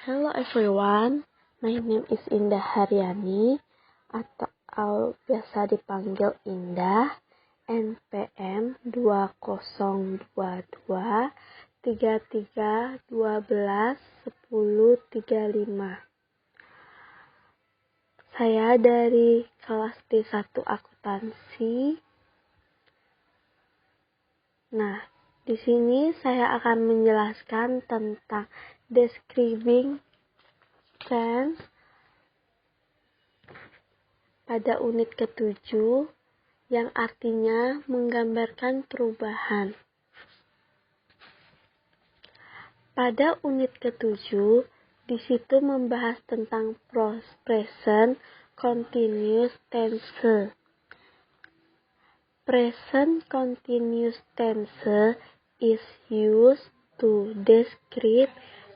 Hello everyone, my name is Indah Haryani atau biasa dipanggil Indah, NPM 20.03.12.10.35. Saya dari kelas D1 akuntansi. Nah, di sini saya akan menjelaskan tentang describing trends pada unit ke-7 yang artinya menggambarkan perubahan. Pada unit ke-7, di situ membahas tentang present continuous tense. Present continuous tense is used to describe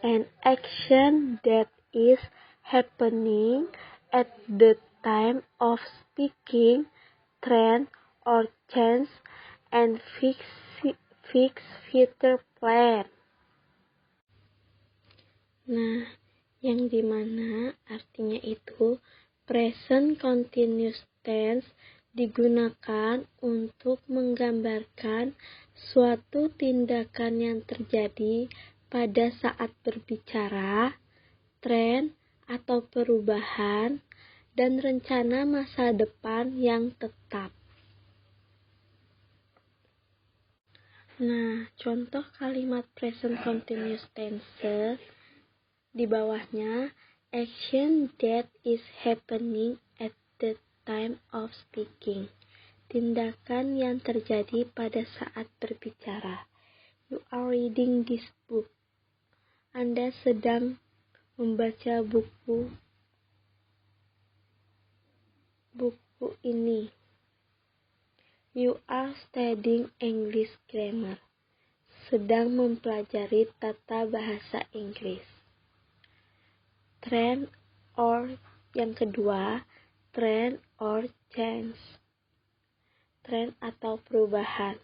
an action that is happening at the time of speaking, trend or change, and fixed future plan. Nah, yang dimana artinya itu present continuous tense digunakan untuk menggambarkan suatu tindakan yang terjadi pada saat berbicara, tren atau perubahan, dan rencana masa depan yang tetap. Nah, contoh kalimat present continuous tense di bawahnya, action that is happening at the time of speaking. Tindakan yang terjadi pada saat berbicara. You are reading this book. Anda sedang membaca buku ini. You are studying English grammar. Sedang mempelajari tata bahasa Inggris. Trend or yang kedua, trend or change. Trend atau perubahan.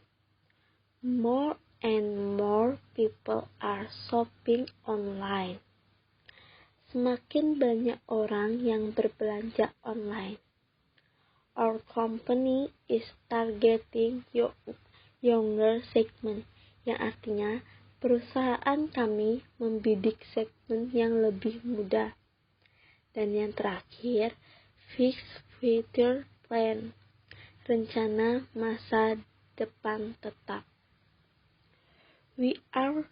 More and more people are shopping online. Semakin banyak orang yang berbelanja online. Our company is targeting younger segment, yang artinya perusahaan kami membidik segmen yang lebih muda. Dan yang terakhir, fixed future plan, rencana masa depan tetap. We are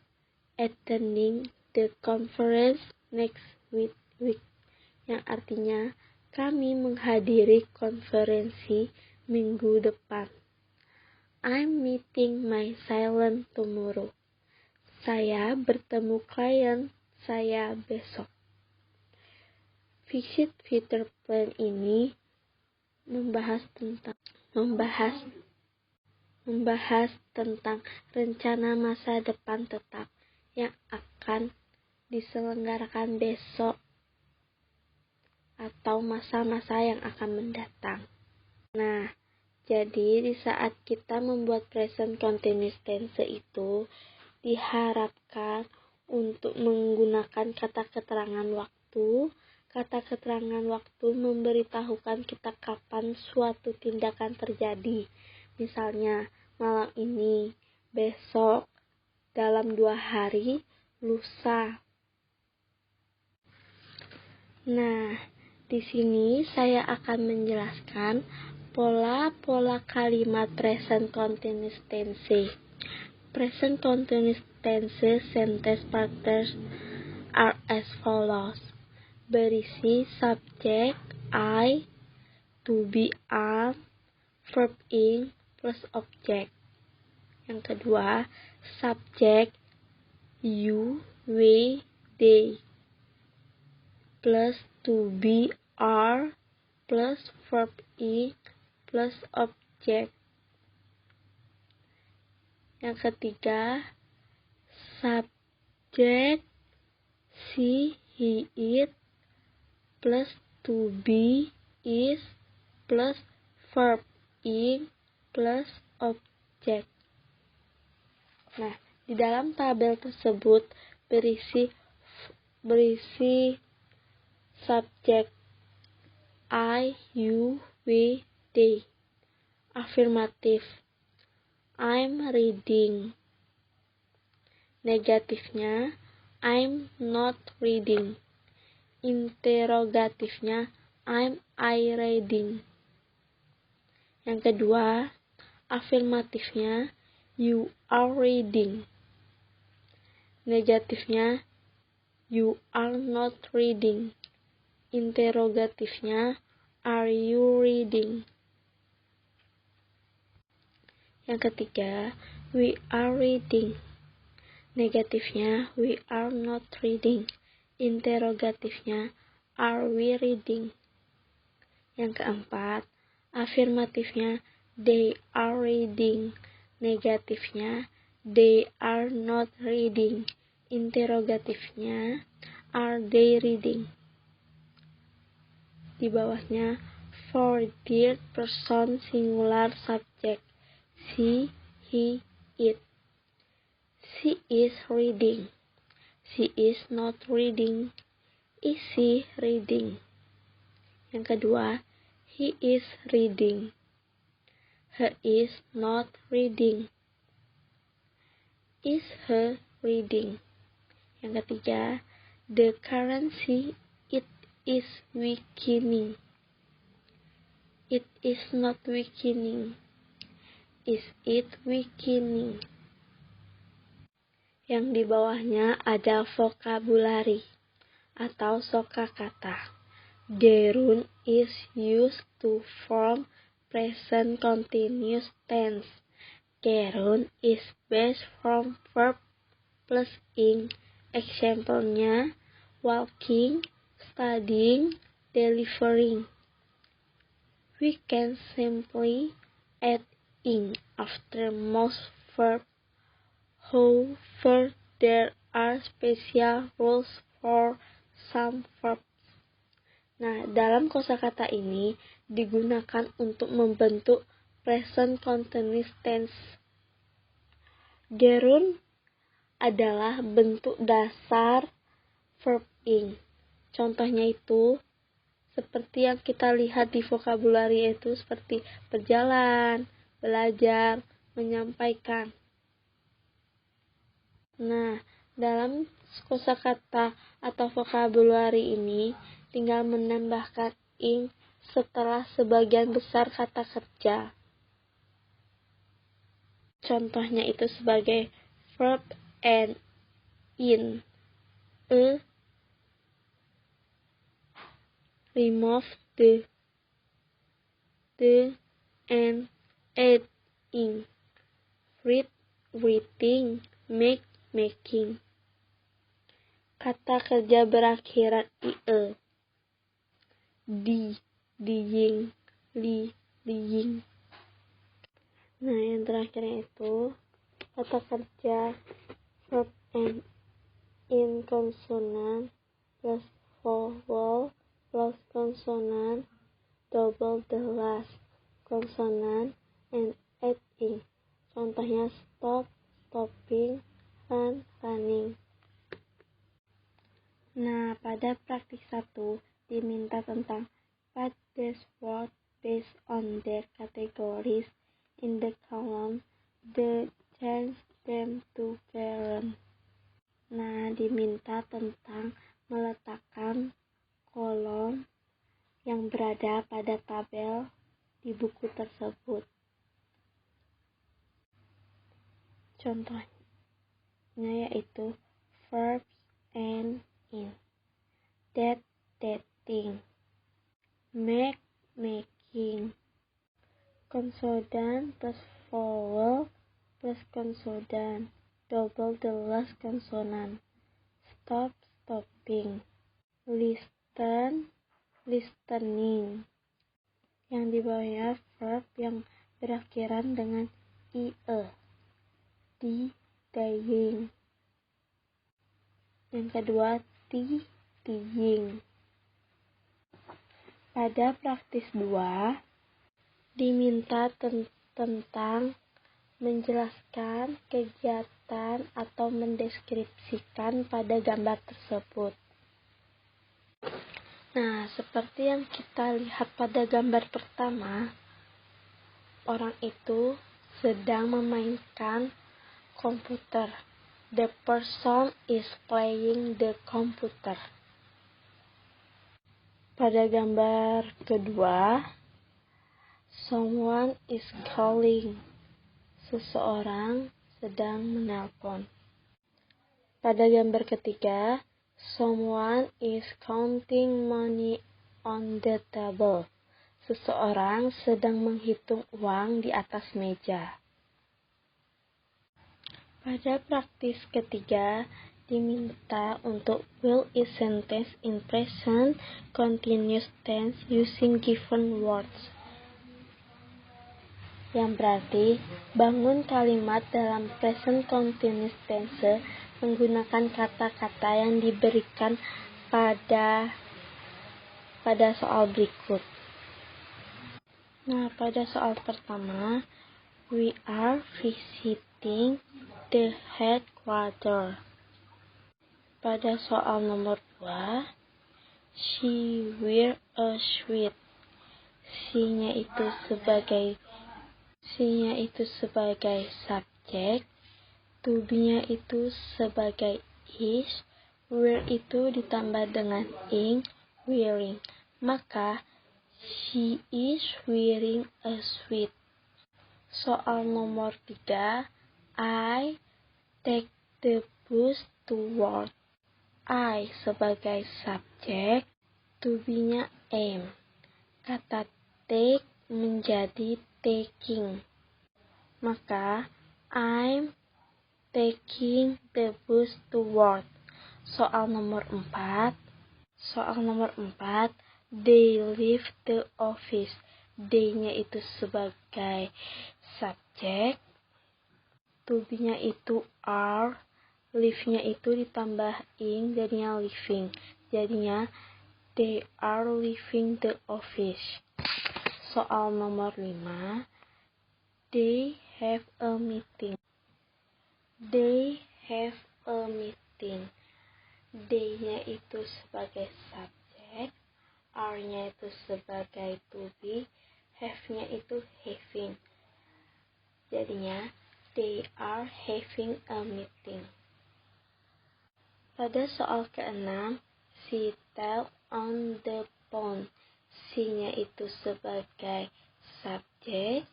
attending the conference next week, yang artinya kami menghadiri konferensi minggu depan. I'm meeting my client tomorrow. Saya bertemu klien saya besok. Fixed future plan ini membahas tentang rencana masa depan tetap yang akan diselenggarakan besok atau masa-masa yang akan mendatang. Nah, jadi di saat kita membuat present continuous tense itu diharapkan untuk menggunakan kata keterangan waktu. Kata keterangan waktu memberitahukan kita kapan suatu tindakan terjadi. Misalnya, malam ini, besok, dalam 2 hari, lusa. Nah, di sini saya akan menjelaskan pola-pola kalimat present continuous tense. Present continuous tense sentence partners are as follows. Berisi subjek I, to be am, verb ing, plus objek. Yang kedua, subjek you, we, they, plus to be are, plus verb ing, plus objek. Yang ketiga, subjek she, he, it, plus to be is, plus verb ing, plus objek. Nah, di dalam tabel tersebut berisi berisi subjek I, you, we, they. Afirmatif, I'm reading. Negatifnya, I'm not reading. Interrogatifnya, I reading. Yang kedua, afirmatifnya, you are reading. Negatifnya, you are not reading. Interrogatifnya, are you reading? Yang ketiga, we are reading. Negatifnya, we are not reading. Interrogatifnya, are we reading? Yang keempat, afirmatifnya, they are reading. Negatifnya, they are not reading. Interrogatifnya, are they reading? Di bawahnya, for third person singular subject, she, he, it. She is reading. She is not reading. Is she reading? Yang kedua, he is reading. He is not reading. Is he reading? Yang ketiga, the currency, it is weakening. It is not weakening. Is it weakening? Yang di bawahnya ada vocabulary atau sokakata. Gerund is used to form present continuous tense. Gerund is based from verb plus ing. Example-nya, walking, studying, delivering. We can simply add ing after most verbs. However, there are special rules for some verbs. Nah, dalam kosakata ini digunakan untuk membentuk present continuous tense. Gerund adalah bentuk dasar verb ing. Contohnya itu seperti yang kita lihat di vocabulary, itu seperti berjalan, belajar, menyampaikan. Nah, dalam kosakata atau vocabulary ini tinggal menambahkan ing setelah sebagian besar kata kerja. Contohnya itu sebagai verb and in. Remove the and add ing. Read, reading, make, making. Kata kerja berakhiran ie. Di, diying, li, liying. Nah, yang terakhirnya itu kata kerja verb and in konsonan plus vowel plus konsonan double the last konsonan and add ing. Contohnya stop, stopping, run, running. Nah, pada praktik 1 diminta tentang pad this word based on their categories in the column, the change them to parent. Nah, diminta tentang meletakkan kolom yang berada pada tabel di buku tersebut. Contohnya yaitu verbs and in. That, dating. Make, making. Konsonan plus vowel plus konsonan double the last konsonan. Stop, stopping. Listen, listening. Yang di bawahnya verb yang berakhiran dengan ie. Di, dying. Yang kedua, teaching. Pada praktis 2, diminta tentang menjelaskan kegiatan atau mendeskripsikan pada gambar tersebut. Nah, seperti yang kita lihat pada gambar pertama, orang itu sedang memainkan komputer. The person is playing the computer. Pada gambar kedua, someone is calling. Seseorang sedang menelpon. Pada gambar ketiga, someone is counting money on the table. Seseorang sedang menghitung uang di atas meja. Pada praktis ketiga, diminta untuk fill a sentence in present continuous tense using given words. Yang berarti, bangun kalimat dalam present continuous tense menggunakan kata-kata yang diberikan pada soal berikut. Nah, pada soal pertama, we are visiting the headquarters. Pada soal nomor 2, she wear a sweat. She-nya itu sebagai subjek, to be-nya itu sebagai is, wear itu ditambah dengan ing, wearing. Maka, she is wearing a sweat. Soal nomor 3, I take the bus to work. I sebagai subjek, to be-nya am. Kata take menjadi taking. Maka, I'm taking the bus to work. Soal nomor 4, they leave the office. They-nya itu sebagai subjek, to be-nya itu are, leave-nya itu ditambah ing, jadinya leaving. Jadinya, they are leaving the office. Soal nomor 5, they have a meeting. They have a meeting. They-nya itu sebagai subjek, are-nya itu sebagai to be, have-nya itu having. Jadinya, they are having a meeting. Pada soal ke-6, she talk on the phone. She-nya itu sebagai subjek,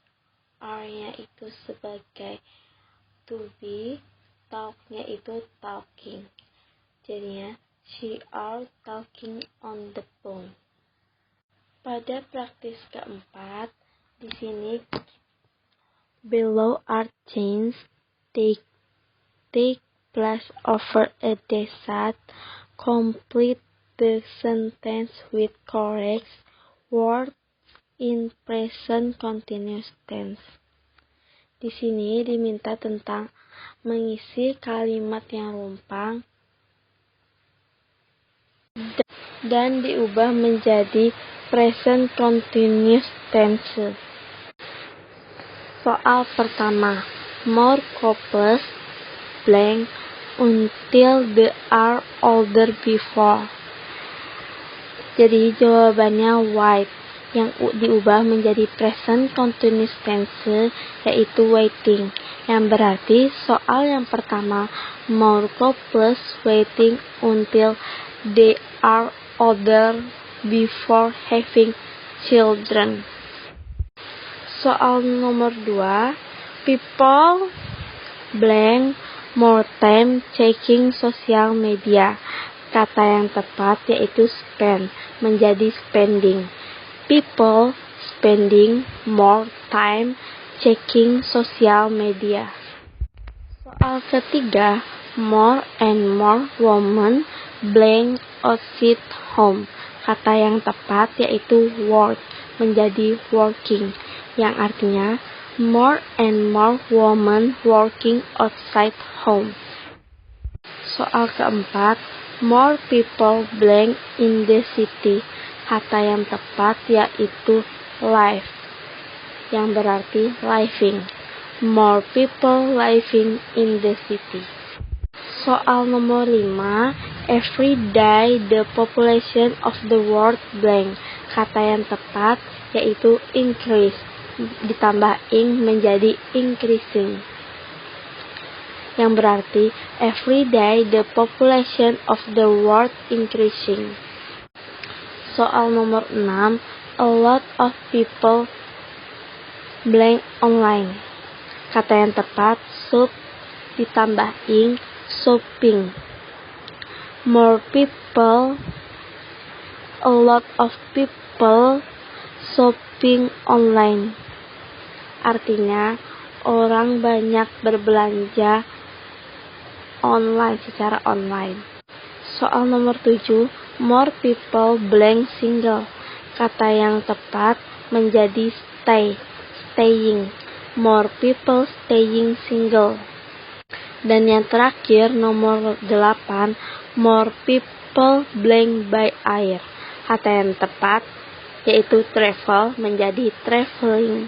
are-nya itu sebagai to be, talk-nya itu talking. Jadinya, she are talking on the phone. Pada praktis keempat, di sini below are change take place over a desert. Complete the sentence with correct word in present continuous tense. Di sini diminta tentang mengisi kalimat yang rumpang dan diubah menjadi present continuous tense. Soal pertama, more couples blank until they are older before. Jadi jawabannya white, yang diubah menjadi present continuous tense, yaitu waiting. Yang berarti soal yang pertama, more couples waiting until they are older before having children. Soal nomor 2, people blank more time checking social media. Kata yang tepat yaitu spend, menjadi spending. People spending more time checking social media. Soal ketiga, more and more women blank outside home. Kata yang tepat yaitu work, menjadi working, yang artinya more and more women working outside home. Soal keempat, more people blank in the city. Kata yang tepat yaitu live, yang berarti living. More people living in the city. Soal nomor 5, Every day the population of the world blank. Kata yang tepat yaitu increase, ditambah ing menjadi increasing. Yang berarti every day the population of the world increasing. Soal nomor 6. A lot of people blank online. Kata yang tepat shop ditambah ing shopping. More people, a lot of people shopping online. Artinya orang banyak berbelanja online, secara online. Soal nomor 7. More people blank single. Kata yang tepat menjadi staying. More people staying single. Dan yang terakhir nomor 8. More people blank by air. Kata yang tepat yaitu travel menjadi traveling.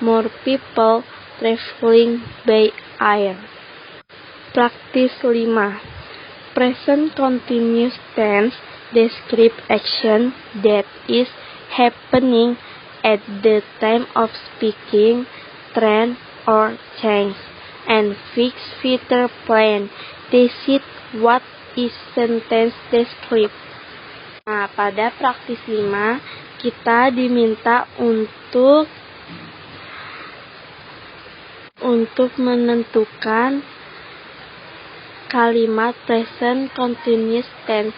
More people traveling by air. Praktis 5. Present continuous tense describe action that is happening at the time of speaking, trend or change, and fixed future plan. Decide what is sentence describe. Nah, pada praktis 5 kita diminta untuk menentukan kalimat present continuous tense.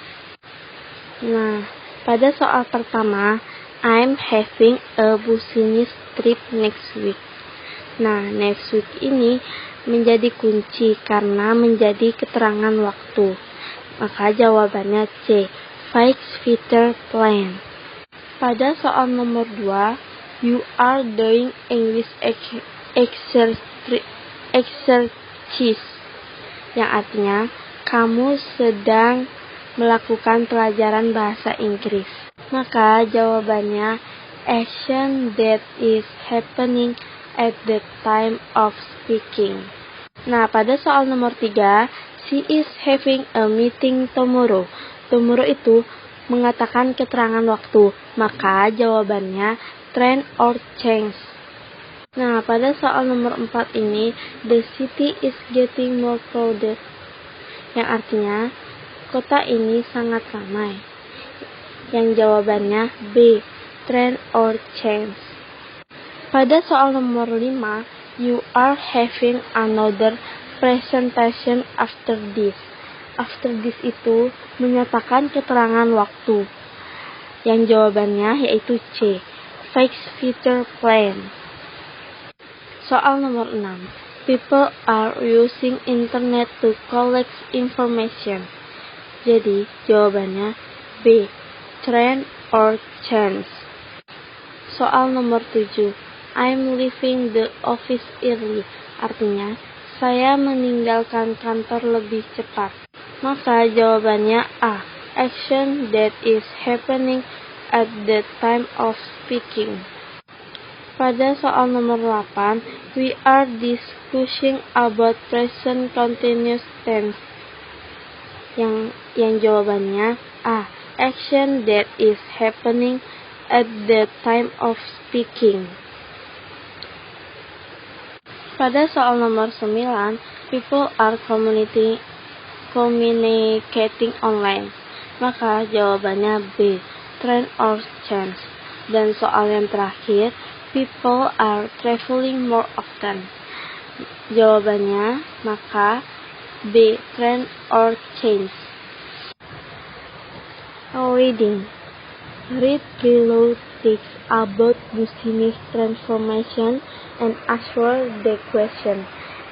Nah, pada soal pertama, I'm having a business trip next week. Nah, next week ini menjadi kunci karena menjadi keterangan waktu. Maka jawabannya C, fixed future plan. Pada soal nomor 2, you are doing English exercise, yang artinya kamu sedang melakukan pelajaran bahasa Inggris. Maka jawabannya action that is happening at the time of speaking. Nah, pada soal nomor 3, she is having a meeting tomorrow. Tomorrow itu mengatakan keterangan waktu. Maka jawabannya trend or change. Nah, pada soal nomor 4 ini, the city is getting more crowded. Yang artinya kota ini sangat ramai. Yang jawabannya B, trend or change. Pada soal nomor 5, you are having another presentation after this. After this itu menyatakan keterangan waktu. Yang jawabannya yaitu C, fixed future plan. Soal nomor 6, people are using internet to collect information. Jadi jawabannya B, trend or change. Soal nomor 7, I'm leaving the office early. Artinya, saya meninggalkan kantor lebih cepat. Maka jawabannya A, action that is happening at the time of speaking. Pada soal nomor 8, we are discussing about present continuous tense. Yang jawabannya A, action that is happening at the time of speaking. Pada soal nomor 9, people are communicating online. Maka jawabannya B, trend or change. Dan soal yang terakhir, people are traveling more often. Jawabannya maka B, trend or change. Reading. Read below text about business transformation and answer the question.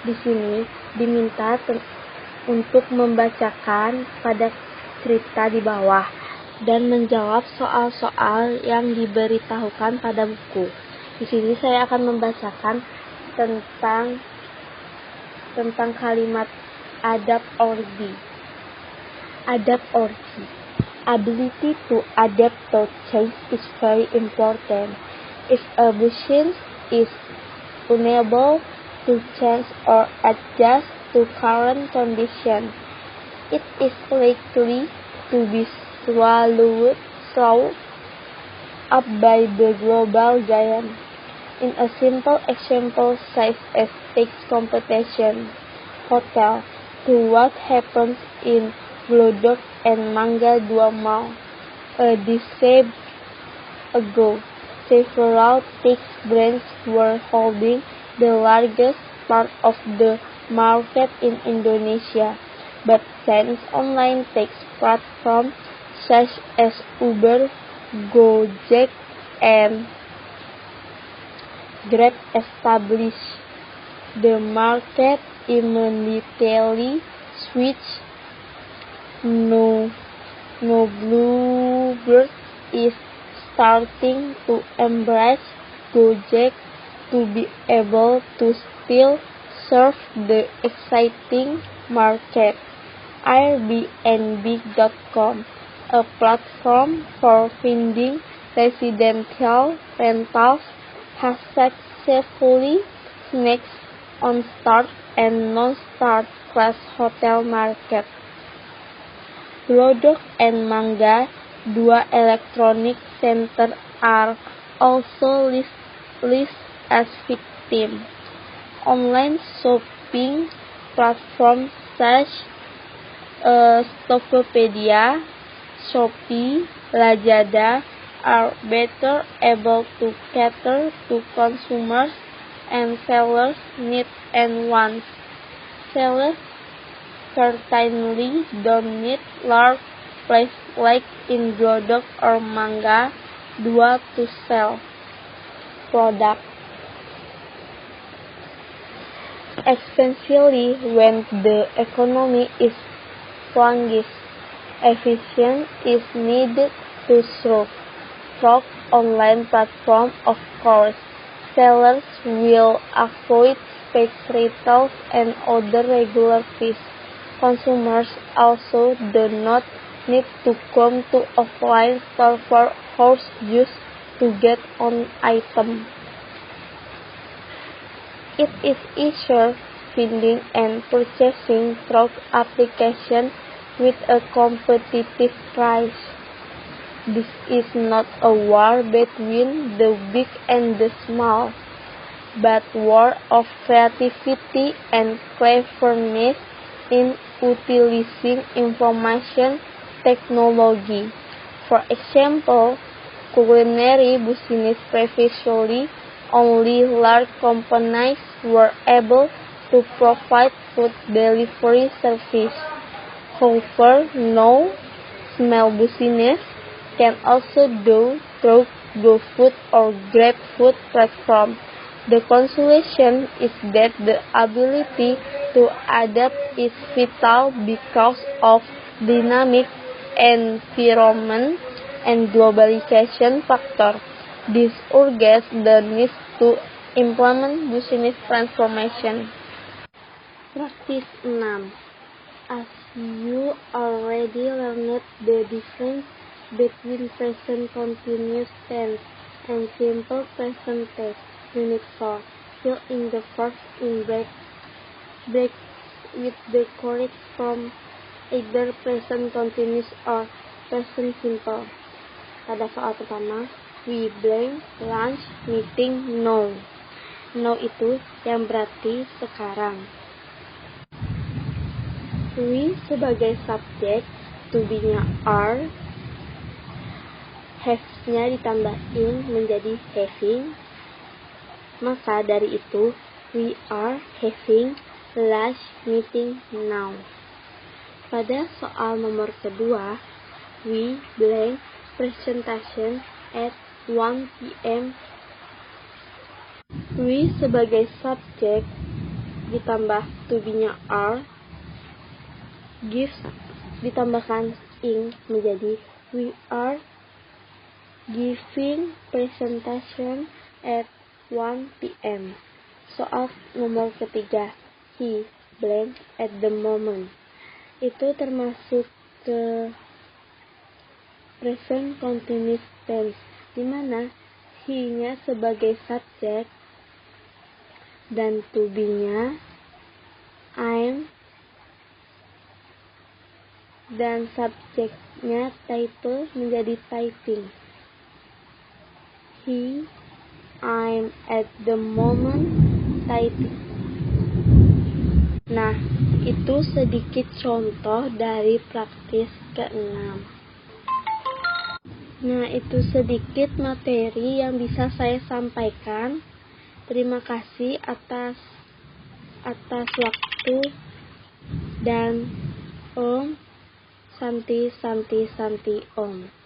Di sini diminta untuk membacakan pada cerita di bawah dan menjawab soal-soal yang diberitahukan pada buku. Di sini saya akan membacakan tentang kalimat adapt or be. Adapt or be. Ability to adapt to change is very important. If a business is unable to change or adjust to current conditions, It is likely to be swallowed up by the global giant. In a simple example such as takes competition hotel to what happens in Glodok and Mangga 2 Mall. A decade ago, several tech brands were holding the largest part of the market in Indonesia, but since online tech platforms such as Uber, Gojek, and Grab established, the market immediately switched. No Bluebird is starting to embrace Gojek to be able to still serve the exciting market. Airbnb.com, a platform for finding residential rentals, has successfully snaked on start and non-start class hotel market. Glodok and Mangga 2 electronic center are also listed as victims. Online shopping platforms such as Tokopedia, Shopee, Lazada are better able to cater to consumers and sellers' needs and wants. Sellers certainly don't need large places like in Glodok or Mangga 2 to sell products. Especially when the economy is sluggish, efficiency is needed to thrive. Through online platform, of course, sellers will avoid space rentals and other regular fees. Consumers also do not need to come to offline store for hours just to get an item. It is easier finding and purchasing through applications with a competitive price. This is not a war between the big and the small, but war of creativity and cleverness in utilizing information technology. For example, culinary business previously only large companies were able to provide food delivery service. However, now small business can also do through GoFood or GrabFood platform. The consolation is that the ability to adapt is vital because of dynamic environment and globalization factor. This urges the need to implement business transformation. Practice 6. As you already learned the difference between present continuous tense and simple present tense, Unit 4. Fill in the verbs in breaks with the correct form either present continuous or present simple. Pada soal pertama, we blank lunch meeting now. Now itu yang berarti sekarang. We sebagai subjek, to be-nya are, have-nya ditambah in menjadi having. Maka dari itu, we are having lunch meeting now. Pada soal nomor kedua, we blank presentation at 1 p.m. We sebagai subjek ditambah to be-nya are, gives ditambahkan ing menjadi we are giving presentation at 1 p.m. Soal nomor ketiga, he blank at the moment. Itu termasuk ke present continuous tense, di mana he-nya sebagai subjek dan to be-nya I'm, sebagai verb. Pada soal nomor keempat, he blank presentation at 1 p.m. Itu termasuk ke present continuous tense, di mana he-nya sebagai subjek dan to be-nya I'm, sebagai verb. Pada soal nomor kelima, he blank presentation at 1 p.m. Itu termasuk ke present continuous tense, di mana he-nya sebagai subjek dan to be-nya I'm dan subjeknya type menjadi typing. I'm at the moment typing. Nah, itu sedikit contoh dari praktis ke-6. Nah, itu sedikit materi yang bisa saya sampaikan. Terima kasih atas waktu, dan Om Santi Santi Santi Om.